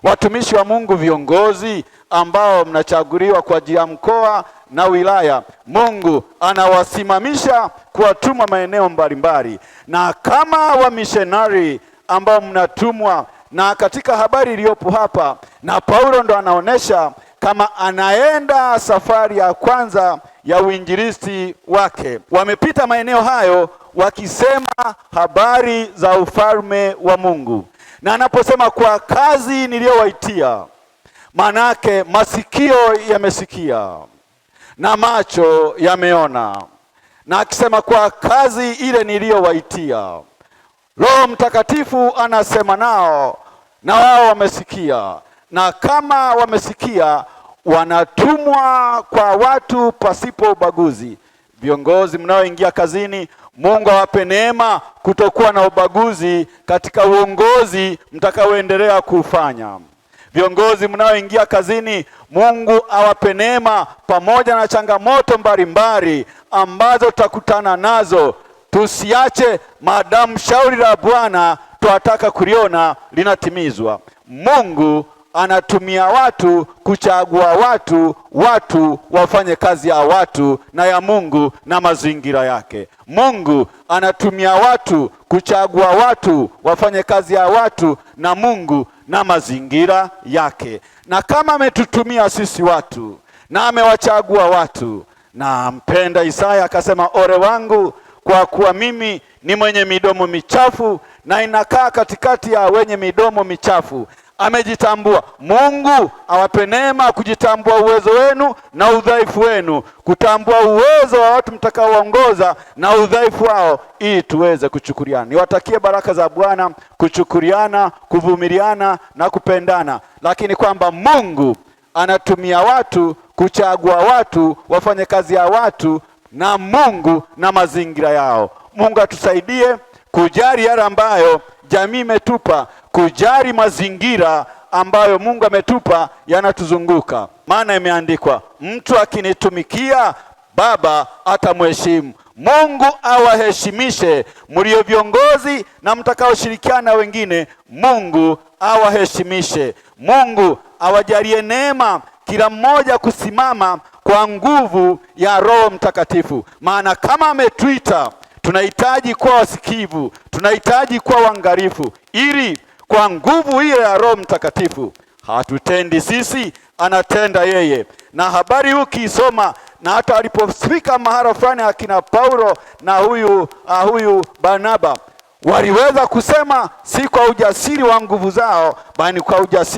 Watumishi wa Mungu, viongozi ambao mnachaguliwa kwa ajili ya mkoa na wilaya, Mungu anawasimamisha kuwatuma maeneo mbalimbali, na kama wamishenari ambao mnatumwa. Na katika habari iliyopo hapa, na Paulo ndo anaonesha kama anaenda safari ya kwanza ya uinjilisti wake. Wamepita maeneo hayo wakisema habari za ufalme wa Mungu, na anaposema kwa kazi niliyowaitia, manake masikio yamesikia na macho yameona, na akisema kwa kazi ile niliyowaitia, Roho Mtakatifu anasema nao na wao wamesikia, na kama wamesikia wanatumwa kwa watu pasipo ubaguzi. Viongozi mnaoingia kazini, Mungu awape neema kutokuwa na ubaguzi katika uongozi mtakaoendelea kufanya. Viongozi mnaoingia kazini, Mungu awape neema pamoja na changamoto mbalimbali ambazo tutakutana nazo. Tusiache maadamu shauri la Bwana twataka kuliona linatimizwa. Mungu anatumia watu kuchagua watu wafanye kazi ya watu na ya Mungu na mazingira yake. Mungu anatumia watu kuchagua watu wafanye kazi ya watu na Mungu na mazingira yake. Na kama ametutumia sisi watu na amewachagua watu, na mpenda Isaya akasema, ole wangu kwa kuwa mimi ni mwenye midomo michafu na inakaa katikati ya wenye midomo michafu. Amejitambua. Mungu awape neema kujitambua uwezo wenu na udhaifu wenu, kutambua uwezo wa watu mtakaoongoza na udhaifu wao, ili tuweze kuchukuliana. Niwatakie baraka za Bwana, kuchukuliana, kuvumiliana na kupendana, lakini kwamba Mungu anatumia watu kuchagua watu wafanye kazi ya watu na Mungu na mazingira yao. Mungu atusaidie kujali yale ambayo jamii imetupa, kujali mazingira ambayo Mungu ametupa yanatuzunguka. Maana imeandikwa, mtu akinitumikia Baba atamheshimu. Mungu awaheshimishe mlio viongozi na mtakaoshirikiana wengine. Mungu awaheshimishe. Mungu awajalie neema kila mmoja kusimama kwa nguvu ya Roho Mtakatifu. Maana kama ametuita, tunahitaji kuwa wasikivu, tunahitaji kuwa waangalifu, ili kwa nguvu ile ya Roho Mtakatifu, hatutendi sisi, anatenda yeye. Na habari hii ukisoma, na hata walipofika mahala fulani akina Paulo na huyu Barnaba, waliweza kusema si kwa ujasiri wa nguvu zao, bali kwa ujasiri